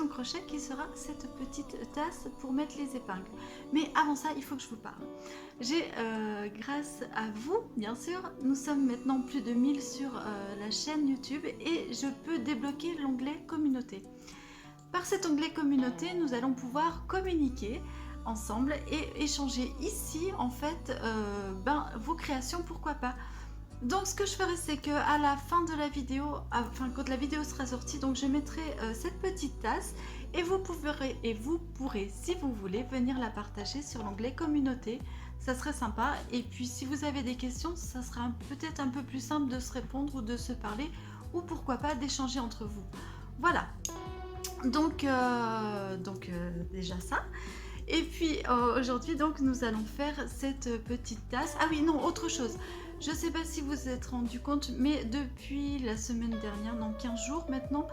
création crochet qui sera cette petite tasse pour mettre les épingles. Mais avant ça, il faut que je vous parle. J'ai, grâce à vous, bien sûr, nous sommes maintenant plus de 1000 sur la chaîne YouTube et je peux débloquer l'onglet communauté. Par cet onglet communauté, nous allons pouvoir communiquer ensemble et échanger ici en fait vos créations, pourquoi pas. Donc ce que je ferai, c'est que à la fin de la vidéo, enfin quand la vidéo sera sortie, donc je mettrai cette petite tasse et vous pourrez, si vous voulez, venir la partager sur l'onglet communauté. Ça serait sympa. Et puis si vous avez des questions, ça sera peut-être un peu plus simple de se répondre ou de se parler, ou pourquoi pas d'échanger entre vous. Voilà. Donc déjà ça. Et puis aujourd'hui, donc nous allons faire cette petite tasse. Ah oui, non, autre chose. Je ne sais pas si vous vous êtes rendu compte, mais depuis la semaine dernière, dans 15 jours maintenant,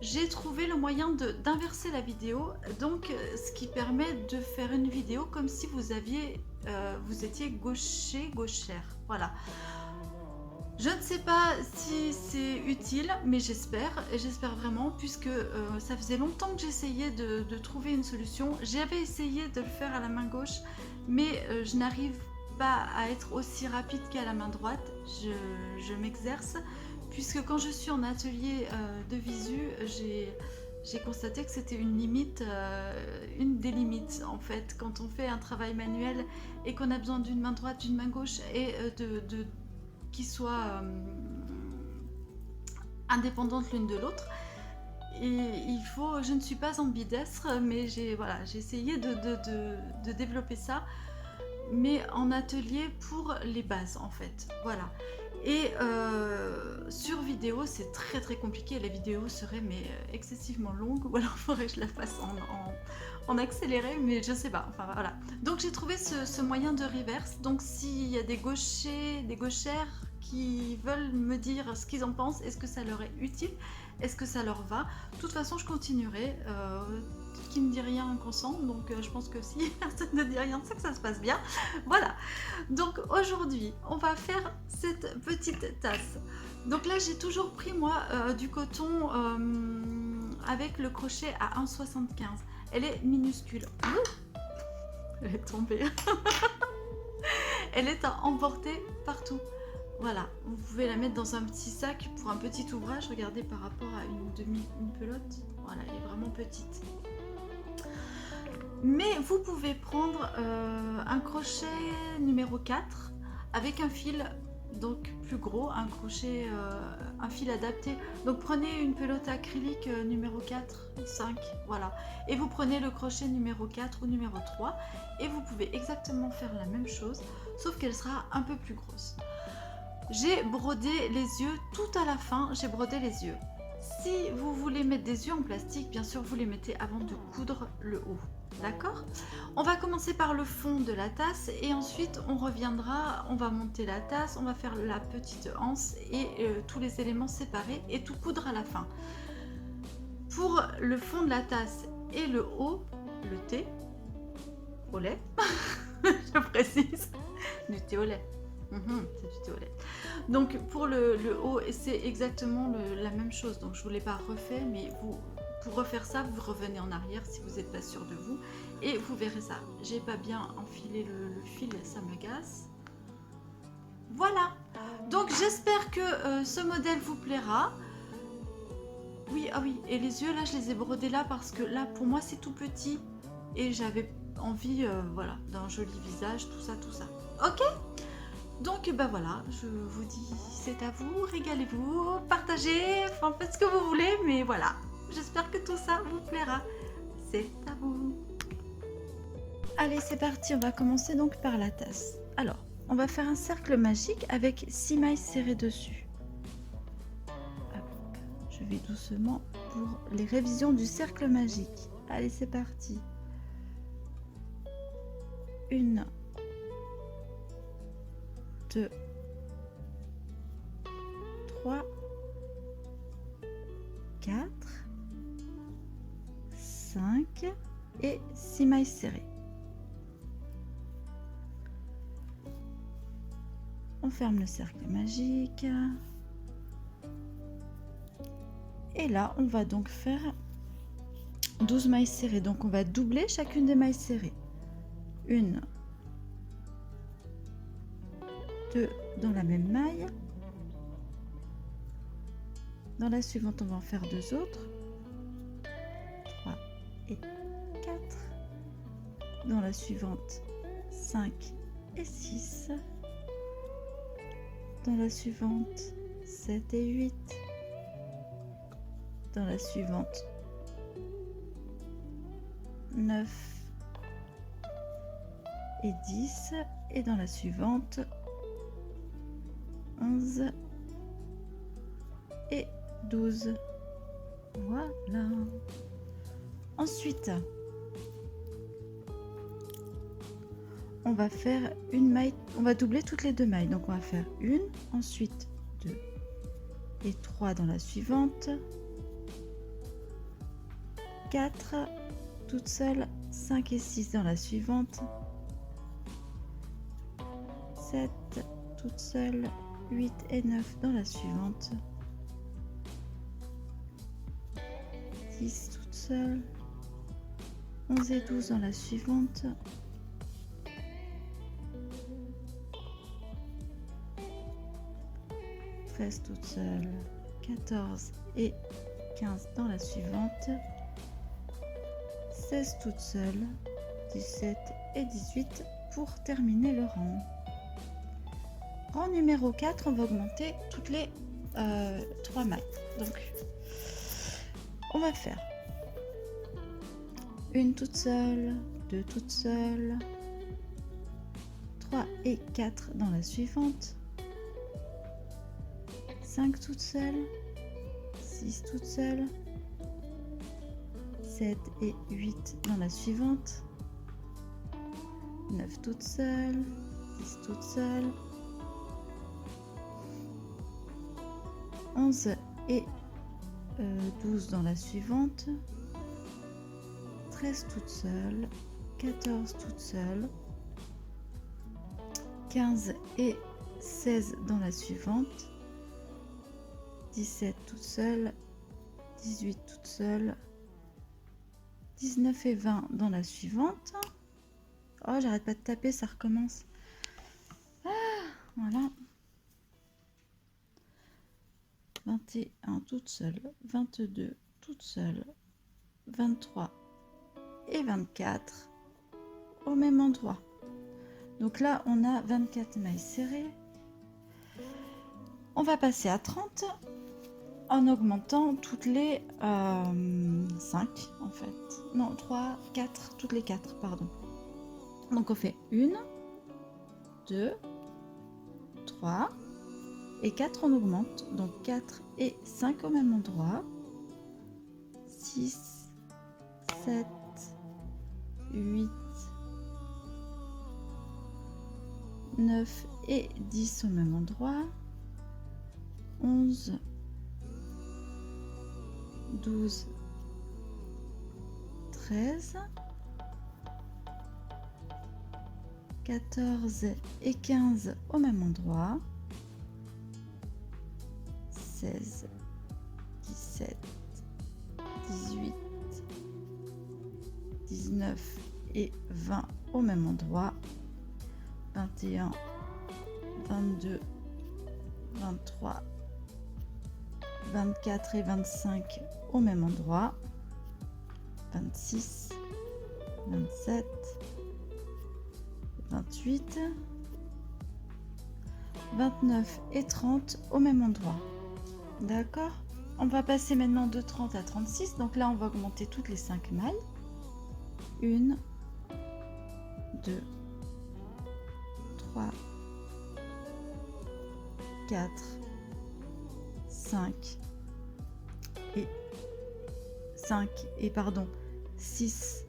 j'ai trouvé le moyen d'inverser la vidéo. Donc, ce qui permet de faire une vidéo comme si vous étiez gaucher, gauchère. Voilà. Je ne sais pas si c'est utile, mais j'espère vraiment, puisque ça faisait longtemps que j'essayais de trouver une solution. J'avais essayé de le faire à la main gauche, mais je n'arrive pas à être aussi rapide qu'à la main droite. Je m'exerce, puisque quand je suis en atelier de visu, j'ai constaté que c'était une limite, une des limites en fait, quand on fait un travail manuel et qu'on a besoin d'une main droite, d'une main gauche et qui soient indépendantes l'une de l'autre. Et je ne suis pas ambidestre, mais j'ai essayé de développer ça, mais en atelier pour les bases en fait. Voilà. Et sur vidéo, c'est très très compliqué. La vidéo serait excessivement longue, ou alors il faudrait que je la fasse en accéléré, mais je sais pas. Enfin voilà. Donc j'ai trouvé ce moyen de reverse. Donc s'il y a des gauchers, des gauchères qui veulent me dire ce qu'ils en pensent, est-ce que ça leur est utile, est-ce que ça leur va, de toute façon je continuerai. Qui ne dit rien consent, donc je pense que si personne ne dit rien, c'est que ça se passe bien. Voilà. Donc aujourd'hui, on va faire cette petite tasse. Donc là, j'ai toujours pris moi du coton avec le crochet à 1,75. Elle est minuscule. Elle est tombée. Elle est à emporter partout. Voilà, vous pouvez la mettre dans un petit sac pour un petit ouvrage. Regardez par rapport à une pelote. Voilà, elle est vraiment petite. Mais vous pouvez prendre un crochet numéro 4 avec un fil donc plus gros, un crochet, un fil adapté. Donc prenez une pelote acrylique numéro 4, 5, voilà. Et vous prenez le crochet numéro 4 ou numéro 3 et vous pouvez exactement faire la même chose, sauf qu'elle sera un peu plus grosse. J'ai brodé les yeux tout à la fin, j'ai brodé les yeux. Si vous voulez mettre des yeux en plastique, bien sûr vous les mettez avant de coudre le haut. D'accord? On va commencer par le fond de la tasse et ensuite on reviendra, on va monter la tasse, on va faire la petite anse et tous les éléments séparés et tout coudre à la fin. Pour le fond de la tasse et le haut, le thé au lait, je précise, du thé au lait. C'est du thé au lait. Donc pour le haut, c'est exactement la même chose. Donc je ne vous l'ai pas refait, mais pour refaire ça, vous revenez en arrière si vous n'êtes pas sûr de vous et vous verrez ça. J'ai pas bien enfilé le fil, ça me gasse. Voilà. Donc j'espère que ce modèle vous plaira. Oui, ah oui, et les yeux là, je les ai brodés là parce que là, pour moi, c'est tout petit et j'avais envie, voilà, d'un joli visage, tout ça, tout ça. Ok? Donc ben voilà, je vous dis, c'est à vous, régalez-vous, partagez, enfin faites ce que vous voulez, mais voilà, j'espère que tout ça vous plaira. C'est à vous. Allez, c'est parti, on va commencer donc par la tasse. Alors, on va faire un cercle magique avec 6 mailles serrées dessus. Hop, je vais doucement pour les révisions du cercle magique. Allez, c'est parti. 1, 2, 3, 4, 5 et 6 mailles serrées. On ferme le cercle magique. Et là, on va donc faire 12 mailles serrées. Donc on va doubler chacune des mailles serrées. 1, 2 dans la même maille. Dans la suivante, on va en faire 2 autres. 3 et 4. Dans la suivante, 5 et 6. Dans la suivante, 7 et 8. Dans la suivante, 9 et 10. Et dans la suivante, 11 et 12. Voilà. Ensuite, on va faire une maille, on va doubler toutes les 2 mailles. Donc on va faire une, ensuite 2 et 3 dans la suivante, 4 toute seule, 5 et 6 dans la suivante, 7 toute seule, 8 et 9 dans la suivante, 10 toute seule, 11 et 12 dans la suivante, 13 toute seule, 14 et 15 dans la suivante, 16 toute seule, 17 et 18 pour terminer le rang. Rang numéro 4, on va augmenter toutes les 3 mailles. Donc, on va faire une toute seule, 2 toutes seules, 3 et 4 dans la suivante, 5 toutes seules, 6 toutes seules, 7 et 8 dans la suivante, 9 toutes seules, 10 toutes seules, 11 et 12 dans la suivante, 13 toutes seules, 14 toutes seules, 15 et 16 dans la suivante, 17 toutes seules, 18 toutes seules, 19 et 20 dans la suivante. Oh, j'arrête pas de taper, ça recommence. Ah, voilà. 21 toute seule, 22 toute seule, 23 et 24 au même endroit. Donc là, on a 24 mailles serrées. On va passer à 30 en augmentant toutes les 5 en fait. Non, 3, 4, toutes les 4, pardon. Donc on fait 1, 2, 3 et 4 on augmente. Donc 4 et 5 au même endroit. 6, 7, 8, 9 et 10 au même endroit. 11, 12, 13, 14 et 15 au même endroit, 16, 17, 18, 19 et 20 au même endroit, 21, 22, 23, 24 et 25 au même endroit, 26, 27, 28, 29 et 30 au même endroit. D'accord? On va passer maintenant de 30 à 36. Donc là, on va augmenter toutes les 5 mailles. 1, 2, 3, 4, 5 et 6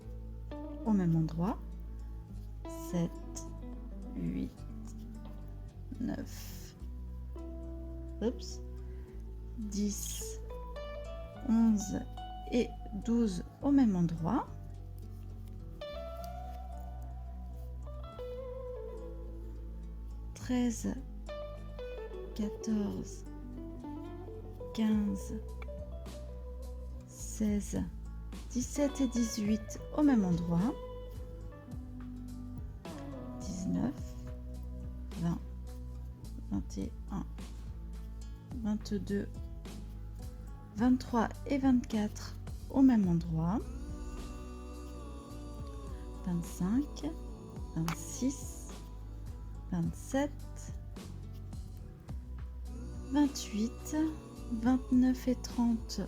au même endroit, 7, 8, 9, 10, 11 et 12 au même endroit, 13, 14, 15, 16, 17 et 18 au même endroit, 19, 20, 21, 22, 23 et 24 au même endroit, 25, 26, 27, 28, 29 et 30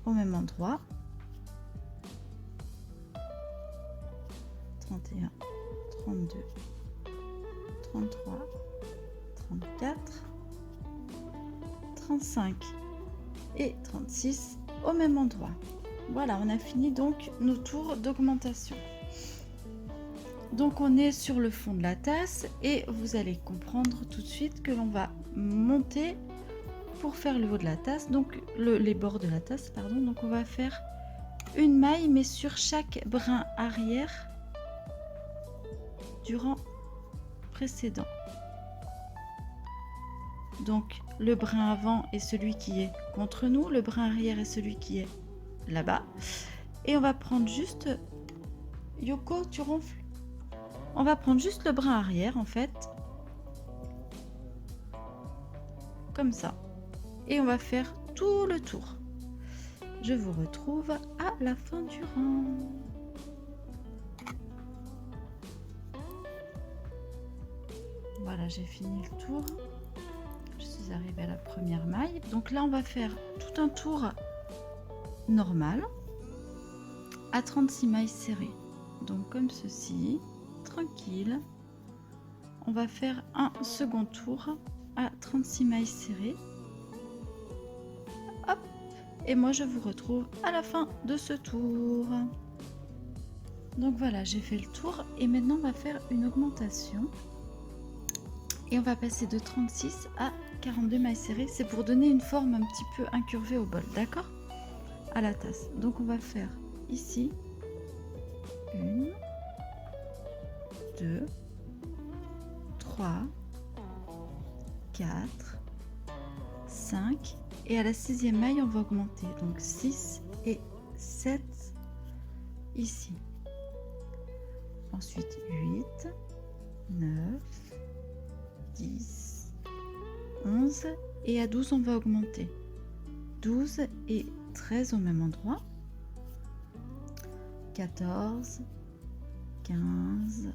au même endroit, 31, 32, 33, 34, 35 et 36 au même endroit. Voilà, on a fini donc nos tours d'augmentation. Donc on est sur le fond de la tasse et vous allez comprendre tout de suite que l'on va monter pour faire le haut de la tasse, donc les bords de la tasse, pardon. Donc on va faire une maille mais sur chaque brin arrière du rang précédent. Donc le brin avant est celui qui est contre nous, le brin arrière est celui qui est là-bas. Et on va prendre juste... Yoko, tu ronfles? On va prendre juste le brin arrière en fait. Comme ça. Et on va faire tout le tour. Je vous retrouve à la fin du rang. Voilà, j'ai fini le tour. Je suis arrivée à la première maille. Donc là, on va faire tout un tour normal à 36 mailles serrées. Donc comme ceci, tranquille. On va faire un second tour à 36 mailles serrées. Hop, et moi je vous retrouve à la fin de ce tour. Donc voilà, j'ai fait le tour et maintenant on va faire une augmentation. Et on va passer de 36 à 42 mailles serrées. C'est pour donner une forme un petit peu incurvée au bol, d'accord? À la tasse. Donc on va faire ici 1, 2, 3, 4, 5 et à la 6e maille on va augmenter, donc 6 et 7 ici, ensuite 8, 9, 10, 11 et à 12 on va augmenter, 12 et 13 au même endroit, 14, 15,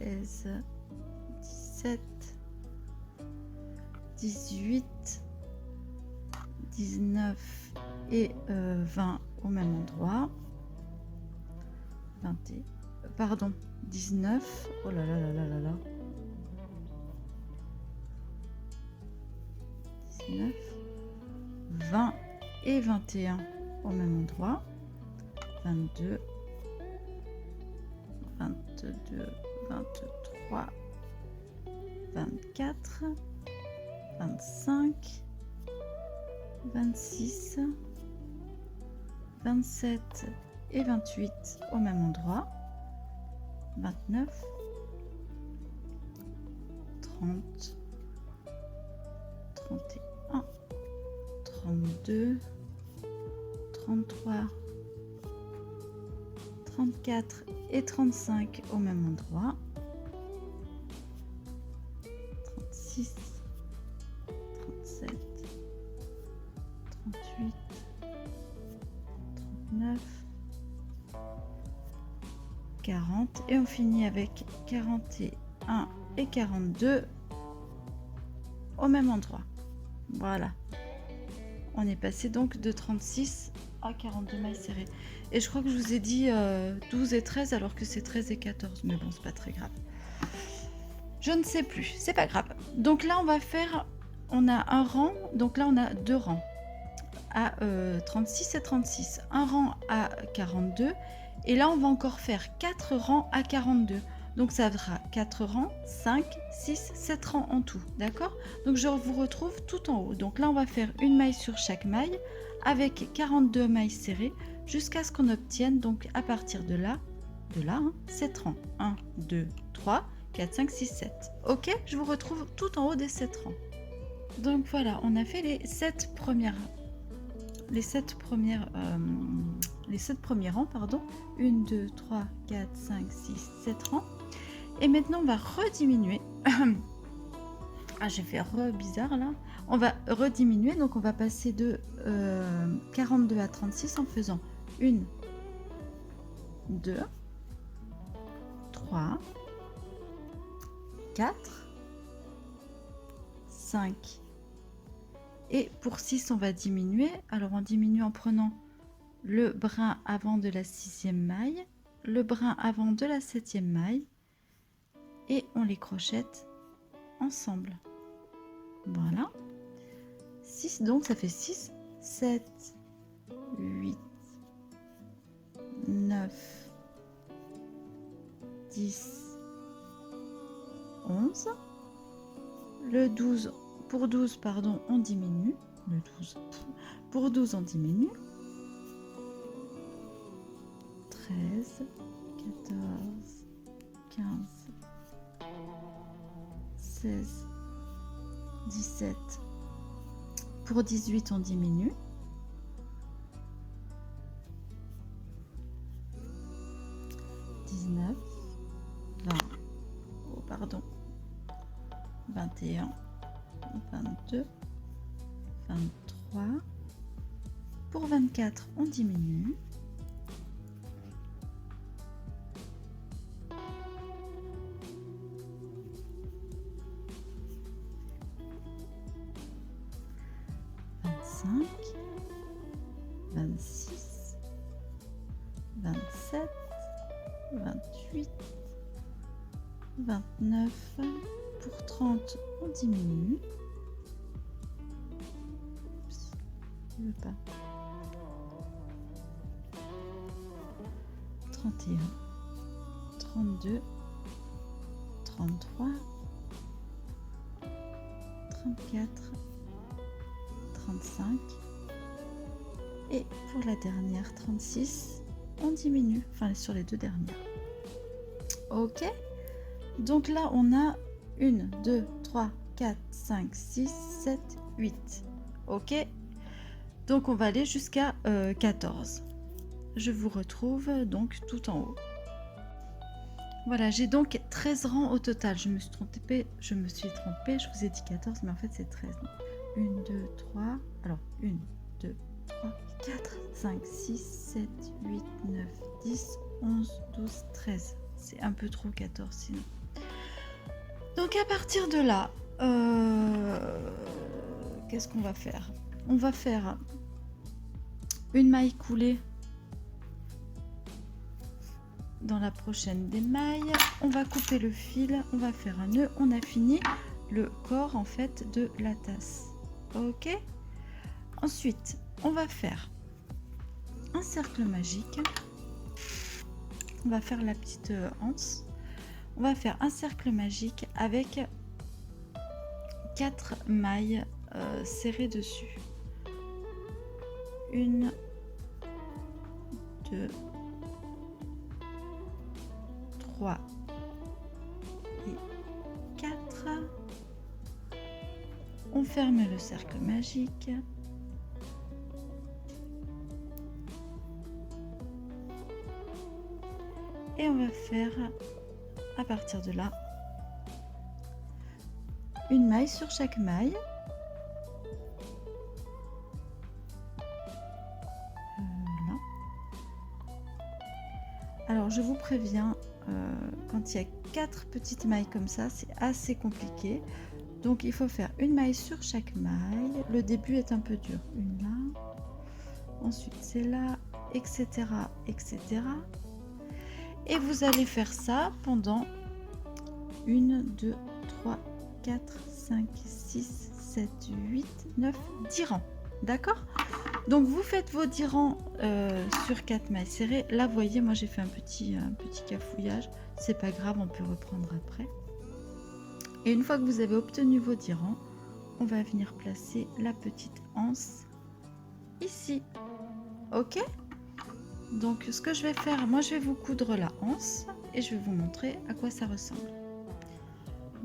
16, 17, 18, 19 et 20 au même endroit, 19, oh là là là là là là, 19, 20 et 21 au même endroit, 22, 22, 23, 24, 25, 26, 27 et 28 au même endroit, 29, 30, 31, 32, 33, 34 et 35 au même endroit, 36, 37, 38, 39, 40 et on finit avec 41 et 42 au même endroit. Voilà, on est passé donc de 36 à 42 mailles serrées et je crois que je vous ai dit 12 et 13 alors que c'est 13 et 14, mais bon, c'est pas très grave, je ne sais plus, c'est pas grave. Donc là on va faire, on a un rang, donc là on a deux rangs à 36 et 36, un rang à 42 et là on va encore faire 4 rangs à 42, donc ça fera 4 rangs, 5, 6, 7 rangs en tout, d'accord? Donc je vous retrouve tout en haut. Donc là on va faire une maille sur chaque maille avec 42 mailles serrées jusqu'à ce qu'on obtienne donc à partir de là, 7 rangs, 1, 2, 3, 4, 5, 6, 7. Ok, je vous retrouve tout en haut des 7 rangs. Donc voilà, on a fait les 7 premières les 7 premières, les 7 premiers rangs, pardon. 1, 2, 3, 4, 5, 6, 7 rangs. Et maintenant, on va rediminuer. Ah, j'ai fait bizarre là. On va rediminuer, donc on va passer de 42 à 36 en faisant 1, 2, 3, 4, 5. Et pour 6, on va diminuer. Alors on diminue en prenant le brin avant de la 6e maille, le brin avant de la 7e maille, et on les crochette ensemble. Voilà. 6, donc ça fait 6, 7, 8, 9, 10, 11. Le 12, pour 12, pardon, on diminue. Le 12, pour 12, on diminue. 13, 14, 15, 16, 17. Pour 18, on diminue. 19, 20, oh pardon, 21, 22, 23. Pour 24, on diminue. 25, 26, 27, 28, 29. Pour 30, on diminue. Oups, je ne veux pas. 31, 32, 33, 34, 35. Et pour la dernière, 36, on diminue. Enfin, sur les deux dernières. Ok. Donc là, on a 1, 2, 3, 4, 5, 6, 7, 8. Ok. Donc on va aller jusqu'à 14. Je vous retrouve donc tout en haut. Voilà, j'ai donc 13 rangs au total. Je me suis trompée, je vous ai dit 14, mais en fait c'est 13. 1, 2, 3, alors 1, 2, 3, 4, 5, 6, 7, 8, 9, 10, 11, 12, 13. C'est un peu trop 14 sinon. Donc à partir de là, qu'est-ce qu'on va faire? On va faire une maille coulée dans la prochaine des mailles. On va couper le fil, on va faire un nœud. On a fini le corps en fait de la tasse. Ok. Ensuite, on va faire un cercle magique. On va faire la petite anse. On va faire un cercle magique avec 4 mailles serrées dessus. 1, 2, 3 et 4. On ferme le cercle magique. Et on va faire à partir de là une maille sur chaque maille. Là. Alors je vous préviens, quand il y a 4 petites mailles comme ça, c'est assez compliqué. Donc il faut faire une maille sur chaque maille. Le début est un peu dur. Une là, ensuite c'est là, etc., etc. Et vous allez faire ça pendant 1, 2, 3, 4, 5, 6, 7, 8, 9, 10 rangs. D'accord? Donc vous faites vos 10 rangs sur 4 mailles serrées. Là, vous voyez, moi j'ai fait un petit cafouillage. C'est pas grave, on peut reprendre après. Et une fois que vous avez obtenu vos 10 rangs, on va venir placer la petite anse ici. Ok? Donc ce que je vais faire, moi je vais vous coudre la anse et je vais vous montrer à quoi ça ressemble.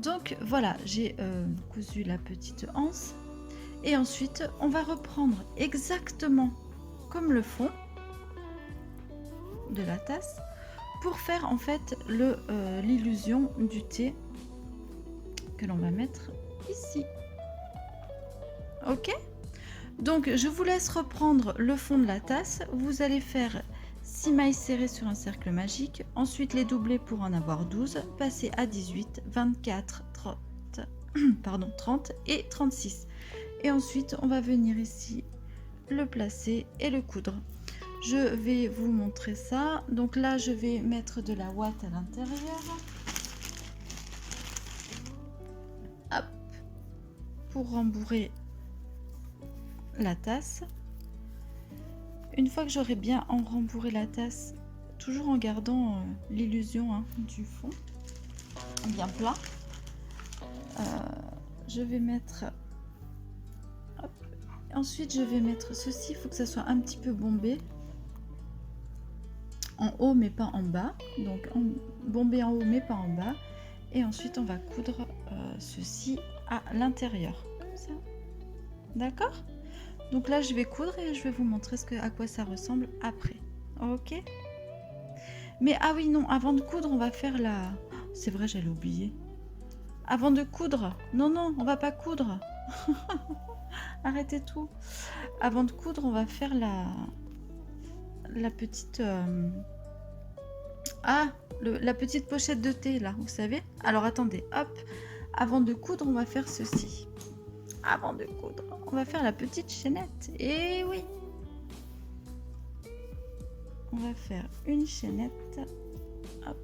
Donc voilà, j'ai cousu la petite anse et ensuite on va reprendre exactement comme le fond de la tasse pour faire en fait l'illusion du thé que l'on va mettre ici. Ok, donc je vous laisse reprendre le fond de la tasse. Vous allez faire 6 mailles serrées sur un cercle magique, ensuite les doubler pour en avoir 12, passer à 18, 24, 30, pardon, 30 et 36. Et ensuite on va venir ici le placer et le coudre. Je vais vous montrer ça. Donc là je vais mettre de la ouate à l'intérieur. Hop, pour rembourrer la tasse. Une fois que j'aurai bien rembourré la tasse, toujours en gardant l'illusion du fond bien plat, je vais mettre, hop, ensuite je vais mettre ceci. Il faut que ça soit un petit peu bombé en haut mais pas en bas, donc bombé en haut mais pas en bas, et ensuite on va coudre ceci à l'intérieur comme ça. D'accord? Donc là je vais coudre et je vais vous montrer à quoi ça ressemble après. Ok? Mais ah oui, non, avant de coudre on va faire la... C'est vrai, j'allais oublier. Avant de coudre, non, on va pas coudre. Arrêtez tout. Avant de coudre, on va faire la petite... la petite pochette de thé, là, vous savez. Alors, attendez, hop. Avant de coudre, on va faire ceci. Avant de coudre, on va faire la petite chaînette. Et oui. On va faire une chaînette. Hop.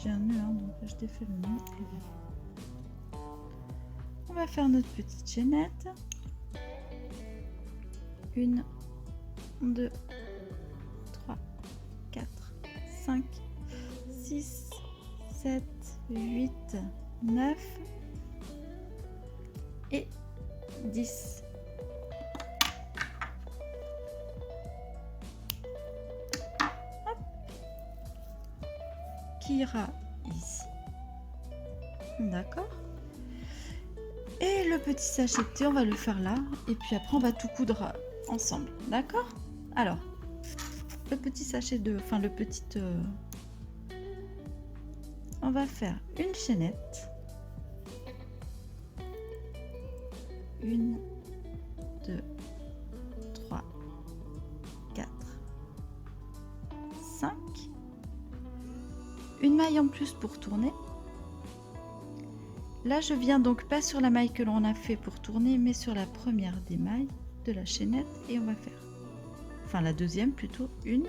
J'ai un nœud, donc je défais le nœud. On va faire notre petite chaînette. 1, 2, 3, 4, 5, 6, 7, 8, 9 et 10. Hop. Qui ira ici. D'accord. Et le petit sachet de thé, on va le faire là. Et puis après, on va tout coudre ensemble. D'accord? Alors, le petit sachet de... Enfin, le petit... on va faire une chaînette. 1, 2, 3, 4, 5. Une maille en plus pour tourner. Là, je viens donc pas sur la maille que l'on a fait pour tourner, mais sur la première des mailles de la chaînette. Et on va faire, enfin la deuxième plutôt, 1,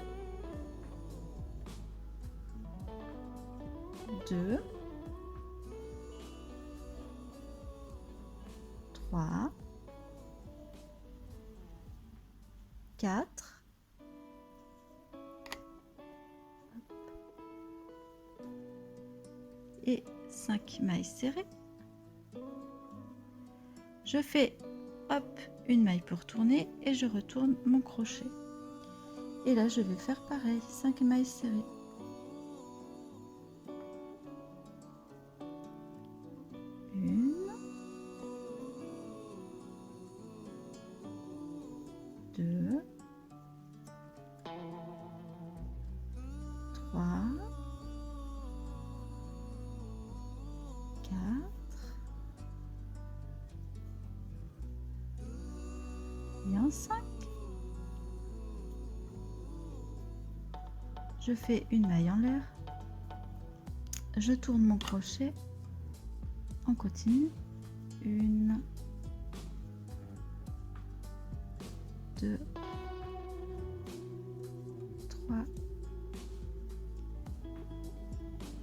2, 3, 4, et 5 mailles serrées. Je fais hop une maille pour tourner et je retourne mon crochet. Et là je vais faire pareil, 5 mailles serrées. Une, 2, 3, 4, et un 5. Je fais une maille en l'air, je tourne mon crochet, on continue, 1, 2, 3,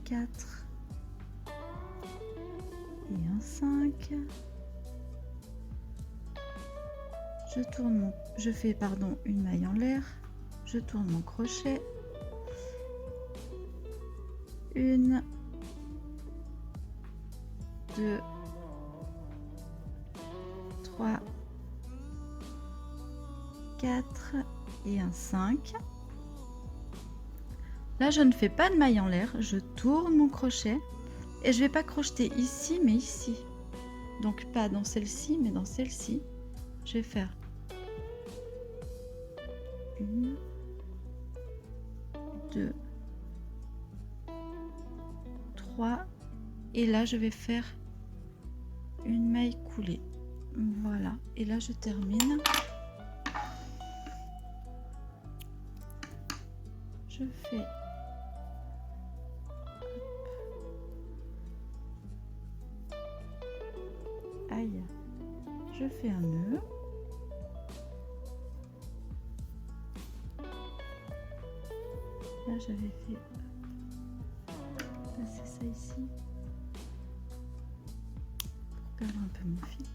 4 et un 5. Je fais une maille en l'air, je tourne mon crochet, 1, 2, 3, 4 et un 5. Là je ne fais pas de maille en l'air, je tourne mon crochet Et je vais pas crocheter ici, mais ici. Donc pas dans celle-ci, mais dans celle-ci. Je vais faire 1, 2, 3. Et là, je vais faire une maille coulée. Voilà. Et là, je termine. Je fais... Aïe. Je fais un nœud. Là, j'avais fait passer ça ici pour perdre un peu mon fil.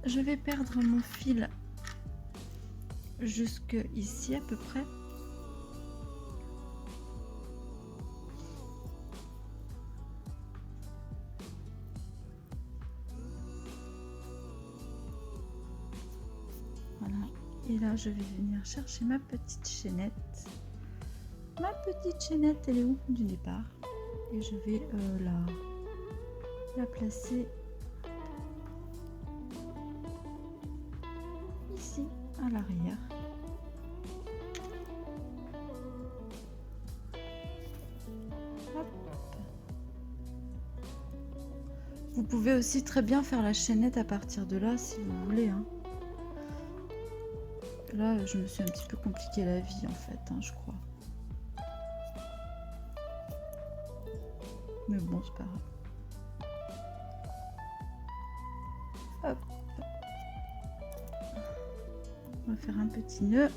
Je vais perdre mon fil jusque ici à peu près. Voilà. Et là, je vais venir chercher ma petite chaînette. Ma petite chaînette, elle est où du départ? Et je vais la placer ici à l'arrière. Vous pouvez aussi très bien faire la chaînette à partir de là si vous voulez, hein. Là, je me suis un petit peu compliqué la vie en fait, hein, je crois. Mais bon, c'est pas grave. Hop. On va faire un petit nœud.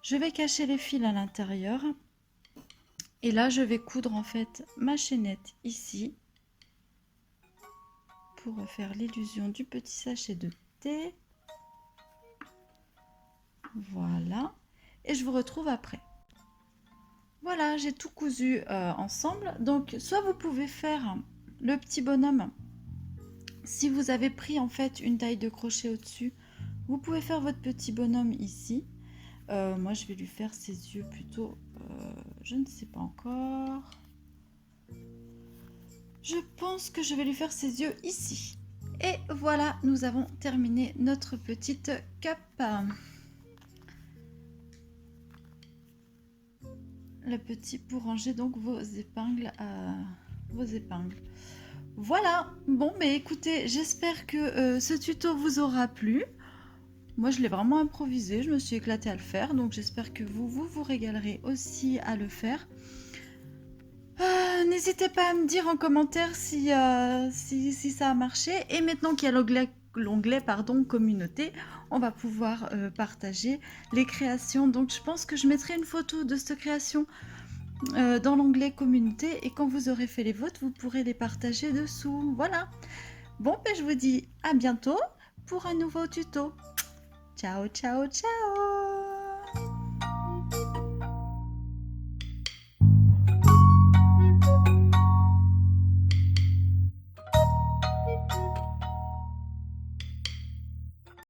Je vais cacher les fils à l'intérieur. Et là, je vais coudre en fait ma chaînette ici pour faire l'illusion du petit sachet de thé. Voilà. Et je vous retrouve après. Voilà, j'ai tout cousu ensemble. Donc, soit vous pouvez faire le petit bonhomme. Si vous avez pris en fait une taille de crochet au-dessus, vous pouvez faire votre petit bonhomme ici. Moi, je vais lui faire ses yeux plutôt, je ne sais pas encore. Je pense que je vais lui faire ses yeux ici. Et voilà, nous avons terminé notre petite cape. Le petit pour ranger donc vos épingles. Voilà, bon, mais écoutez, j'espère que ce tuto vous aura plu. Moi, je l'ai vraiment improvisé, je me suis éclatée à le faire, donc j'espère que vous régalerez aussi à le faire. N'hésitez pas à me dire en commentaire si ça a marché. Et maintenant qu'il y a l'onglet communauté, on va pouvoir partager les créations. Donc, je pense que je mettrai une photo de cette création dans l'onglet communauté. Et quand vous aurez fait les vôtres, vous pourrez les partager dessous. Voilà. Bon, ben, je vous dis à bientôt pour un nouveau tuto. Ciao, ciao, ciao!